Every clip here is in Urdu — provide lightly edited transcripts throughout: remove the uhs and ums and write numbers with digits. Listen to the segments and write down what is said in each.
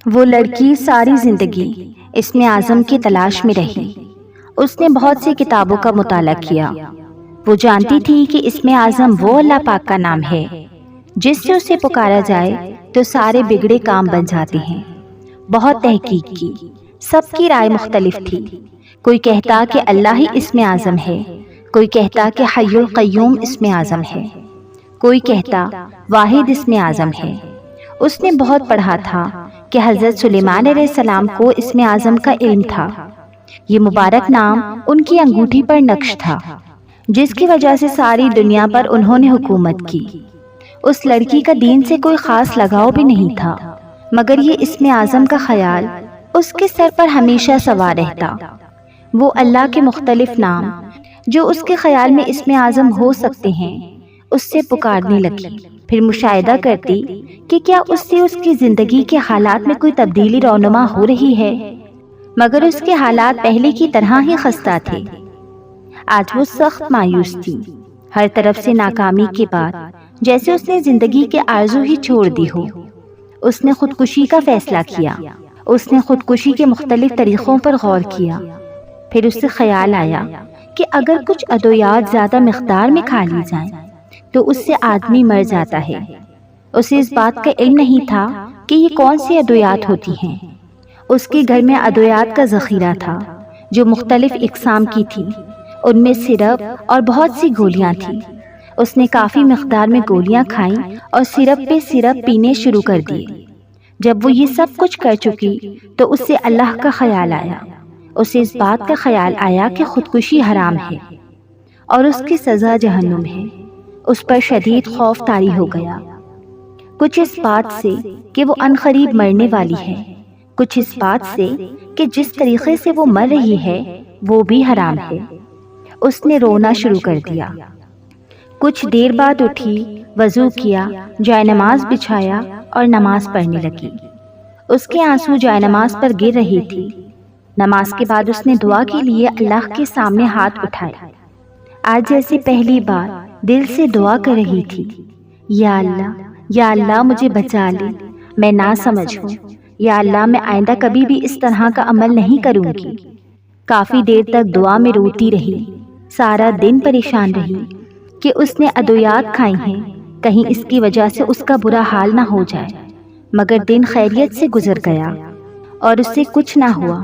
وہ لڑکی ساری زندگی اسم اعظم کی تلاش میں رہی۔ اس نے بہت سی کتابوں کا مطالعہ کیا۔ وہ جانتی تھی کہ اسم اعظم وہ اللہ پاک کا نام ہے جس سے اسے پکارا جائے تو سارے بگڑے کام بن جاتے ہیں۔ بہت تحقیق کی، سب کی رائے مختلف تھی۔ کوئی کہتا کہ اللہ ہی اسم اعظم ہے، کوئی کہتا کہ حی القیوم اسم اعظم ہے، کوئی کہتا واحد اسم اعظم ہے۔ اس نے بہت پڑھا تھا کہ حضرت سلیمان علیہ السلام کو اسم اعظم کا علم تھا۔ یہ مبارک نام ان کی انگوٹھی پر نقش تھا، جس کی وجہ سے ساری دنیا پر انہوں نے حکومت کی۔ اس لڑکی کا دین سے کوئی خاص لگاؤ بھی نہیں تھا، مگر یہ اسم اعظم کا خیال اس کے سر پر ہمیشہ سوار رہتا۔ وہ اللہ کے مختلف نام جو اس کے خیال میں اسم اعظم ہو سکتے ہیں اس سے پکارنے لگی۔ پھر مشاہدہ کرتی کہ کیا اس سے اس کی زندگی کے حالات میں کوئی تبدیلی رونما ہو رہی ہے، مگر اس کے حالات پہلے کی طرح ہی خستہ تھے۔ آج وہ سخت مایوس تھی، ہر طرف سے ناکامی کے بعد، جیسے اس نے زندگی کے آرزو ہی چھوڑ دی ہو۔ اس نے خودکشی کا فیصلہ کیا۔ اس نے خودکشی کے مختلف طریقوں پر غور کیا۔ پھر اس سے خیال آیا کہ اگر کچھ ادویات زیادہ مقدار میں کھا لی جائیں تو اس سے آدمی مر جاتا ہے۔ اسے اس بات کا علم نہیں تھا کہ یہ کون سی ادویات ہوتی ہیں۔ اس کے گھر میں ادویات کا ذخیرہ تھا جو مختلف اقسام کی تھی۔ ان میں سرپ اور بہت سی گولیاں تھیں۔ اس نے کافی مقدار میں گولیاں کھائیں اور سرپ پہ سرپ پینے شروع کر دیے۔ جب وہ یہ سب کچھ کر چکی تو اس سے اللہ کا خیال آیا۔ اسے اس بات کا خیال آیا کہ خودکشی حرام ہے اور اس کی سزا جہنم ہے۔ اس پر شدید خوف طاری ہو گیا، کچھ اس بات سے کہ وہ عنقریب مرنے والی ہے، کچھ اس بات سے کہ جس طریقے سے وہ مر رہی ہے وہ بھی حرام ہے۔ اس نے رونا شروع کر دیا۔ کچھ دیر بعد اٹھی، وضو کیا، جائے نماز بچھایا اور نماز پڑھنے لگی۔ اس کے آنسو جائے نماز پر گر رہی تھی۔ نماز کے بعد اس نے دعا کے لیے اللہ کے سامنے ہاتھ اٹھائے۔ آج جیسے پہلی بار دل سے دعا کر رہی تھی، یا اللہ مجھے بچا لے، میں نہ سمجھ ہوں، یا اللہ میں آئندہ کبھی بھی اس طرح کا عمل نہیں کروں گی۔ کافی دیر تک دعا میں روتی رہی، سارا دن پریشان رہی کہ اس نے ادویات کھائی ہیں، کہیں اس کی وجہ سے اس کا برا حال نہ ہو جائے، مگر دن خیریت سے گزر گیا اور اس سے کچھ نہ ہوا۔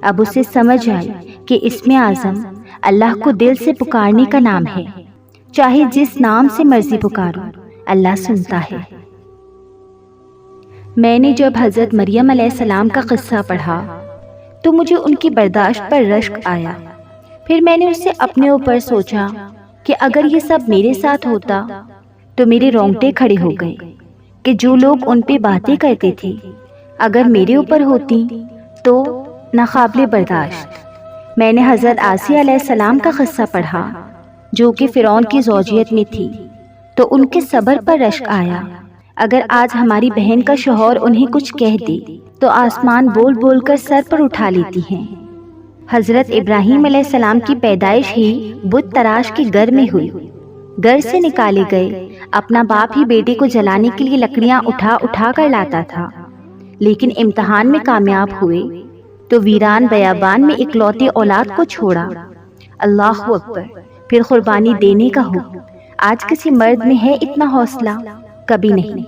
اب اسے سمجھ آئی کہ اسم اعظم اللہ کو دل سے پکارنے کا نام ہے، چاہے جس نام سے مرضی پکارو، اللہ سنتا ہے۔ میں نے جب حضرت مریم علیہ السلام کا قصہ پڑھا تو مجھے ان کی برداشت پر رشک آیا۔ پھر میں نے اس سے اپنے اوپر سوچا کہ اگر یہ سب میرے ساتھ ہوتا تو میرے رونگٹے کھڑے ہو گئے کہ جو لوگ ان پہ باتیں کرتے تھے اگر میرے اوپر ہوتی تو ناقابل برداشت۔ میں نے حضرت آسیہ علیہ السلام کا قصہ پڑھا جو کہ فرعون کی زوجیت میں تھی تو ان کے صبر پر رشک آیا۔ اگر آج ہماری بہن کا شوہر انہیں کچھ کہہ دے تو آسمان بول بول کر سر پر اٹھا لیتی ہیں۔ حضرت ابراہیم علیہ السلام کی پیدائش ہی بت تراش کے گھر میں ہوئی۔ گھر سے نکالے گئے، اپنا باپ ہی بیٹے کو جلانے کے لیے لکڑیاں اٹھا اٹھا کر لاتا تھا، لیکن امتحان میں کامیاب ہوئے تو ویران بیابان میں اکلوتی اولاد کو چھوڑا۔ اللہ اکبر۔ پھر قربانی دینے کا حکم۔ آج کسی مرد میں ہے اتنا حوصلہ؟ کبھی نہیں۔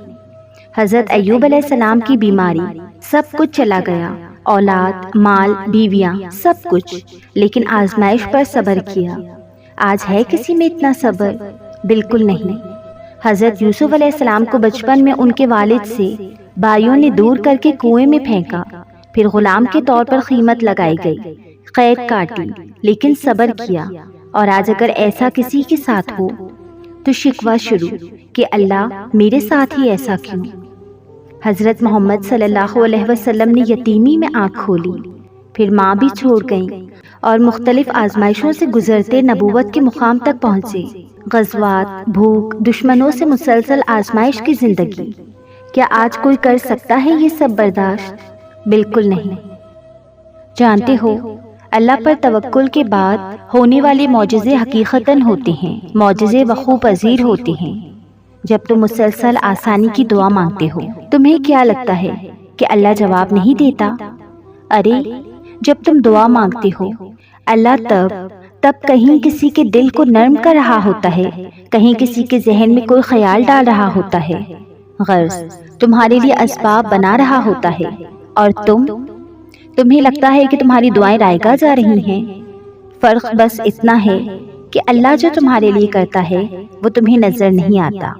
حضرت ایوب علیہ السلام کی بیماری، سب کچھ چلا گیا، اولاد، مال، بیویاں، سب کچھ، لیکن آزمائش پر صبر کیا۔ آج ہے کسی میں اتنا صبر؟ بالکل نہیں۔ حضرت یوسف علیہ السلام کو بچپن میں ان کے والد سے بھائیوں نے دور کر کے کنویں میں پھینکا، پھر غلام کے طور پر قیمت لگائی گئی، قید کاٹی، لیکن صبر کیا۔ اور آج اگر ایسا کسی کے ساتھ ہو تو شکوہ شروع کہ اللہ میرے ساتھ ہی ایسا کیوں؟ حضرت محمد صلی اللہ علیہ وسلم نے یتیمی میں آنکھ کھولی، پھر ماں بھی چھوڑ گئیں اور مختلف آزمائشوں سے گزرتے نبوت کے مقام تک پہنچے۔ غزوات، بھوک، دشمنوں سے مسلسل آزمائش کی زندگی۔ کیا آج کوئی کر سکتا ہے یہ سب برداشت؟ بالکل نہیں۔ جانتے ہو، اللہ پر توکل کے بعد ہونے والے معجزے حقیقتاً ہوتے ہیں، معجزے وقوع پذیر ہوتے ہیں۔ جب تم مسلسل آسانی کی دعا مانگتے ہو، تمہیں کیا لگتا ہے کہ اللہ جواب نہیں دیتا؟ ارے جب تم دعا مانگتے ہو اللہ تب کہیں کسی کے دل کو نرم کر رہا ہوتا ہے، کہیں کسی کے ذہن میں کوئی خیال ڈال رہا ہوتا ہے، غرض تمہارے لیے اسباب بنا رہا ہوتا ہے، اور تمہیں لگتا ہے کہ تمہاری دعائیں رائگاں جا رہی ہیں۔ فرق بس اتنا ہے کہ اللہ جو تمہارے لیے کرتا ہے وہ تمہیں نظر نہیں آتا۔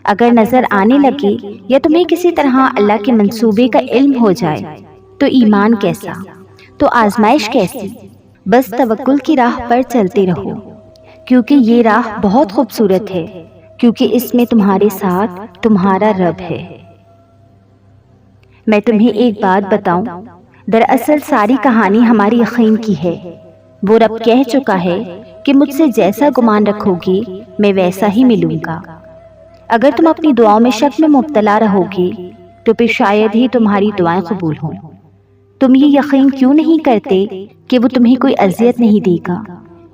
اگر نظر آنے لگے یا تمہیں کسی طرح اللہ کے منصوبے کا علم ہو جائے تو ایمان کیسا، تو آزمائش کیسی؟ بس توکل کی راہ پر چلتے رہو، کیونکہ یہ راہ بہت خوبصورت ہے، کیونکہ اس میں تمہارے ساتھ تمہارا رب ہے۔ میں تمہیں ایک بات بتاؤں، دراصل ساری کہانی ہماری یقین کی ہے۔ وہ رب کہہ چکا ہے کہ مجھ سے جیسا گمان رکھو گے میں ویسا ہی ملوں گا۔ اگر تم اپنی دعاؤں میں شک میں مبتلا رہو گے تو پھر شاید ہی تمہاری دعائیں قبول ہوں۔ تم یہ یقین کیوں نہیں کرتے کہ وہ تمہیں کوئی اذیت نہیں دے گا،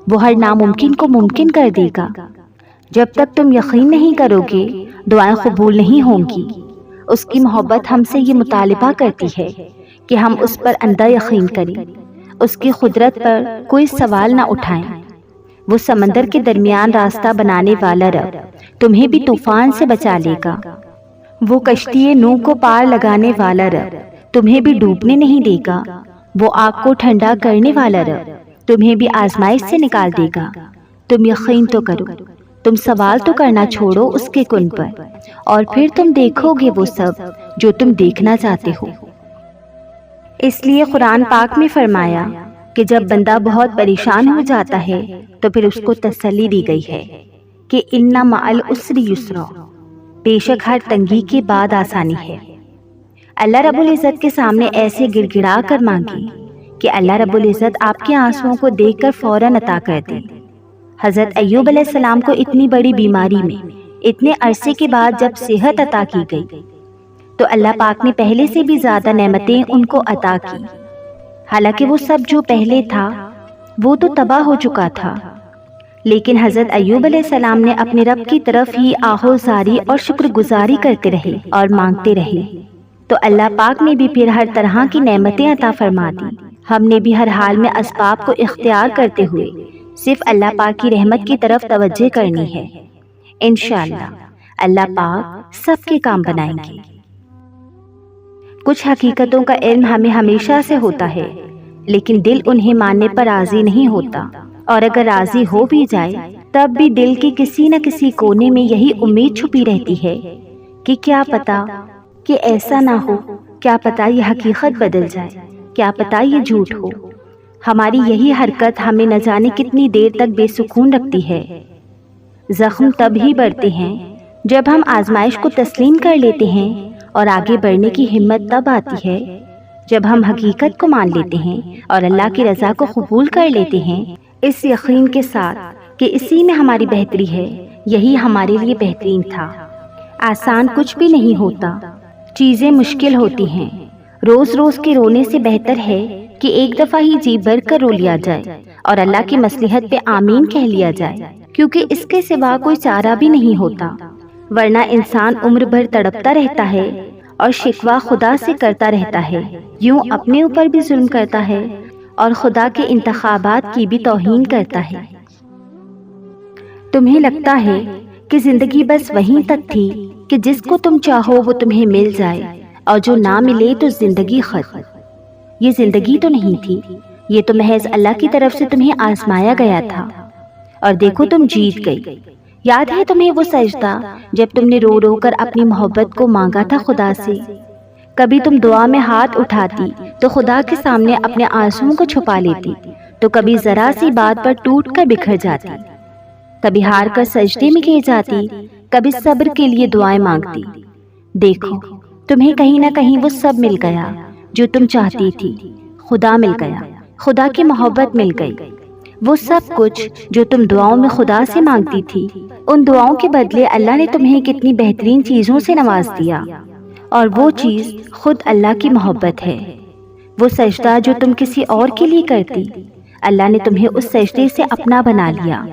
وہ ہر ناممکن کو ممکن کر دے گا؟ جب تک تم یقین نہیں کرو گے دعائیں قبول نہیں ہوں گی۔ اس کی محبت ہم سے یہ مطالبہ کرتی ہے کہ ہم اس پر اندھا یقین کریں، اس کی قدرت پر کوئی سوال نہ اٹھائیں۔ وہ سمندر کے درمیان راستہ بنانے والا رب تمہیں بھی طوفان سے بچا لے گا۔ وہ کشتی نوح کو پار لگانے والا رب تمہیں بھی ڈوبنے نہیں دے گا۔ وہ آگ کو ٹھنڈا کرنے والا رب تمہیں بھی آزمائش سے نکال دے گا۔ تم یقین تو کرو، تم سوال تو کرنا چھوڑو اس کے کن پر، اور پھر تم دیکھو گے وہ سب جو تم دیکھنا چاہتے ہو۔ اس لیے قرآن پاک میں فرمایا کہ جب بندہ بہت پریشان ہو جاتا ہے تو پھر اس کو تسلی دی گئی ہے کہ ان مع العسر یسرا، بے شک ہر تنگی کے بعد آسانی ہے۔ اللہ رب العزت کے سامنے ایسے گڑ گڑا کر مانگی کہ اللہ رب العزت آپ کے آنسوؤں کو دیکھ کر فوراً عطا کر دے۔ حضرت ایوب علیہ السلام کو اتنی بڑی بیماری میں اتنے عرصے کے بعد جب صحت عطا کی گئی تو اللہ پاک نے پہلے سے بھی زیادہ نعمتیں ان کو عطا کی، حالانکہ وہ سب جو پہلے تھا وہ تو تباہ ہو چکا تھا، لیکن حضرت ایوب علیہ السلام نے اپنے رب کی طرف ہی آہوزاری اور شکر گزاری کرتے رہے اور مانگتے رہے، تو اللہ پاک نے بھی پھر ہر طرح کی نعمتیں عطا فرما دی۔ ہم نے بھی ہر حال میں اسباب کو اختیار کرتے ہوئے صرف اللہ پاک کی رحمت کی طرف توجہ کرنی ہے۔ انشاءاللہ اللہ پاک سب کے کام بنائیں گے۔ کچھ حقیقتوں کا علم ہمیں ہمیشہ سے ہوتا ہے، لیکن دل انہیں ماننے پر راضی نہیں ہوتا، اور اگر راضی ہو بھی جائے تب بھی دل کے کسی نہ کسی کونے میں یہی امید چھپی رہتی ہے کہ کیا پتا کہ ایسا نہ ہو، کیا پتا یہ حقیقت بدل جائے، کیا پتا یہ جھوٹ ہو۔ ہماری یہی حرکت ہمیں نہ جانے کتنی دیر تک بے سکون رکھتی ہے۔ زخم تب ہی بڑھتے ہیں جب ہم آزمائش کو تسلیم کر لیتے ہیں، اور آگے بڑھنے کی ہمت تب آتی ہے جب ہم حقیقت کو مان لیتے ہیں اور اللہ کی رضا کو قبول کر لیتے ہیں، اس یقین کے ساتھ کہ اسی میں ہماری بہتری ہے، یہی ہمارے لیے بہترین تھا۔ آسان کچھ بھی نہیں ہوتا، چیزیں مشکل ہوتی ہیں۔ روز روز کے رونے سے بہتر ہے کہ ایک دفعہ ہی جی بھر کر رو لیا جائے اور اللہ کی مصلحت پہ آمین کہہ لیا جائے، کیونکہ اس کے سوا کوئی چارہ بھی نہیں ہوتا، ورنہ انسان عمر بھر تڑپتا رہتا ہے اور شکوہ خدا سے کرتا رہتا ہے، یوں اپنے اوپر بھی ظلم کرتا ہے اور خدا کے انتخابات کی بھی توہین کرتا ہے۔ تمہیں لگتا ہے کہ زندگی بس وہیں تک تھی کہ جس کو تم چاہو وہ تمہیں مل جائے، اور جو نہ ملے تو زندگی ختم۔ یہ زندگی تو نہیں تھی، یہ تو محض اللہ کی طرف سے تمہیں آزمایا گیا تھا، اور دیکھو تم جیت گئی۔ یاد ہے تمہیں وہ سجدہ جب تم نے رو رو کر اپنی محبت کو مانگا تھا خدا سے؟ کبھی تم دعا میں ہاتھ اٹھاتی تو خدا کے سامنے اپنے آنسوؤں کو چھپا لیتی، تو کبھی ذرا سی بات پر ٹوٹ کر بکھر جاتی، کبھی ہار کر سجدے میں گر جاتی، کبھی صبر کے لیے دعائیں مانگتی۔ دیکھو تمہیں کہیں نہ کہیں وہ سب مل گیا جو تم چاہتی تھی، خدا مل گیا، خدا کی محبت مل گئی۔ وہ سب کچھ جو تم دعاؤں میں خدا سے مانگتی تھی، ان دعاؤں کے بدلے اللہ نے تمہیں کتنی بہترین چیزوں سے نواز دیا، اور وہ چیز خود اللہ کی محبت ہے۔ وہ سجدہ جو تم کسی اور کے لیے کرتی، اللہ نے تمہیں اس سجدے سے اپنا بنا لیا۔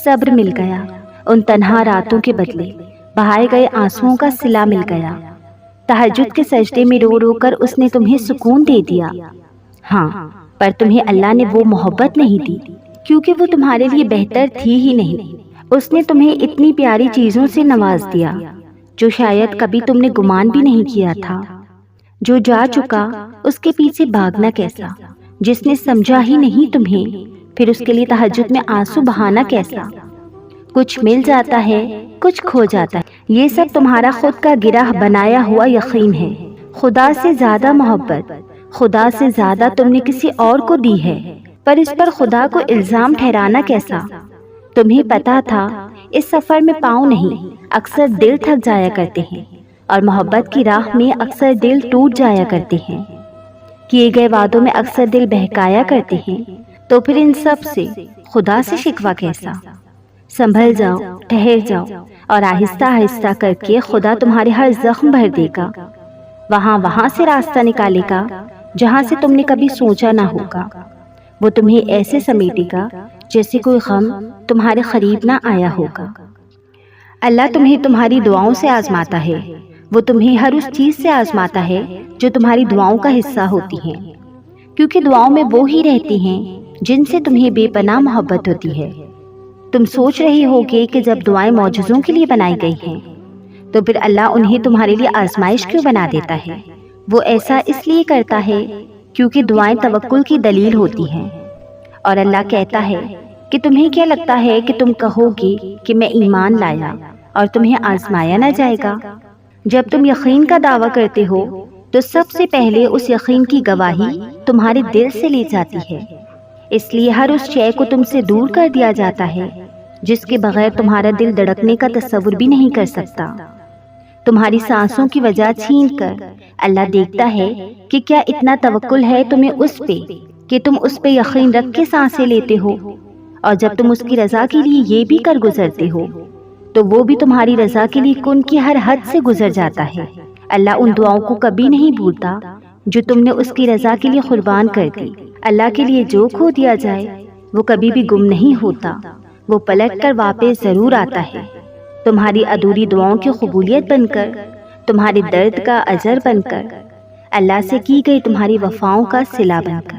صبر مل گیا، ان تنہا راتوں کے بدلے بہائے گئے آنسوؤں کا صلہ مل گیا۔ تہجد کے سجدے میں رو رو کر اس نے تمہیں سکون دے دیا۔ ہاں، پر تمہیں اللہ نے وہ محبت نہیں دی، کیونکہ وہ تمہارے لیے بہتر تھی ہی نہیں۔ اس نے تمہیں اتنی پیاری چیزوں سے نواز دیا جو شاید کبھی تم نے گمان بھی نہیں کیا تھا۔ جو جا چکا اس کے پیچھے بھاگنا کیسا؟ جس نے سمجھا ہی نہیں تمہیں، پھر اس کے لیے تہجد میں آنسو بہانا کیسا؟ کچھ مل جاتا ہے، کچھ کھو جاتا ہے، یہ سب تمہارا خود کا گرہ بنایا ہوا یقین ہے۔ خدا سے زیادہ محبت، خدا سے زیادہ تم نے کسی اور کو دی ہے، پر اس پر خدا کو الزام ٹھہرانا کیسا؟ تمہیں پتا تھا اس سفر میں پاؤں نہیں، اکثر دل تھک جایا کرتے ہیں، اور محبت کی راہ میں اکثر دل ٹوٹ جایا کرتے ہیں، کیے گئے وعدوں میں اکثر دل بہکایا کرتے ہیں، تو پھر ان سب سے خدا سے شکوہ کیسا؟ سنبھل جاؤ، ٹھہر جاؤ، اور آہستہ آہستہ کر کے خدا تمہارے ہر زخم بھر دے گا، وہاں سے راستہ نکالے گا جہاں سے تم نے کبھی سوچا نہ ہوگا۔ وہ تمہیں ایسے سمیٹے گا جیسے کوئی غم تمہارے قریب نہ آیا ہوگا۔ اللہ تمہیں تمہاری دعاؤں سے آزماتا ہے، وہ تمہیں ہر اس چیز سے آزماتا ہے جو تمہاری دعاؤں کا حصہ ہوتی ہیں، کیونکہ دعاؤں میں وہ ہی رہتی ہیں جن سے تمہیں بے پناہ محبت ہوتی ہے۔ تم سوچ رہی ہوگے کہ جب دعائیں معجزوں کے لیے بنائی گئی ہیں تو پھر اللہ انہیں تمہارے لیے آزمائش کیوں بنا دیتا ہے؟ وہ ایسا اس لیے کرتا ہے کیونکہ دعائیں توکل کی دلیل ہوتی ہیں، اور اللہ کہتا ہے کہ تمہیں کیا لگتا ہے کہ تم کہو گی کہ میں ایمان لایا اور تمہیں آزمایا نہ جائے گا؟ جب تم یقین کا دعویٰ کرتے ہو تو سب سے پہلے اس یقین کی گواہی تمہارے دل سے لی جاتی ہے، اس لیے ہر اس شے کو تم سے دور کر دیا جاتا ہے جس کے بغیر تمہارا دل دھڑکنے کا تصور بھی نہیں کر سکتا۔ تمہاری سانسوں کی وجہ چھین کر اللہ دیکھتا ہے کہ کیا اتنا توکل ہے تمہیں اس پہ کہ تم اس پہ یقین رکھ کے سانسیں لیتے ہو، اور جب تم اس کی رضا کے لیے یہ بھی کر گزرتے ہو تو وہ بھی تمہاری رضا کے لیے کن کی ہر حد سے گزر جاتا ہے۔ اللہ ان دعاؤں کو کبھی نہیں بھولتا جو تم نے اس کی رضا کے لیے قربان کر دی۔ اللہ کے لیے جو کھو دیا جائے وہ کبھی بھی گم نہیں ہوتا، وہ پلٹ کر واپس ضرور آتا ہے، تمہاری ادھوری دعاؤں کی قبولیت بن کر، تمہارے درد کا اجر بن کر، اللہ سے کی گئی تمہاری وفاؤں کا صلہ بن کر۔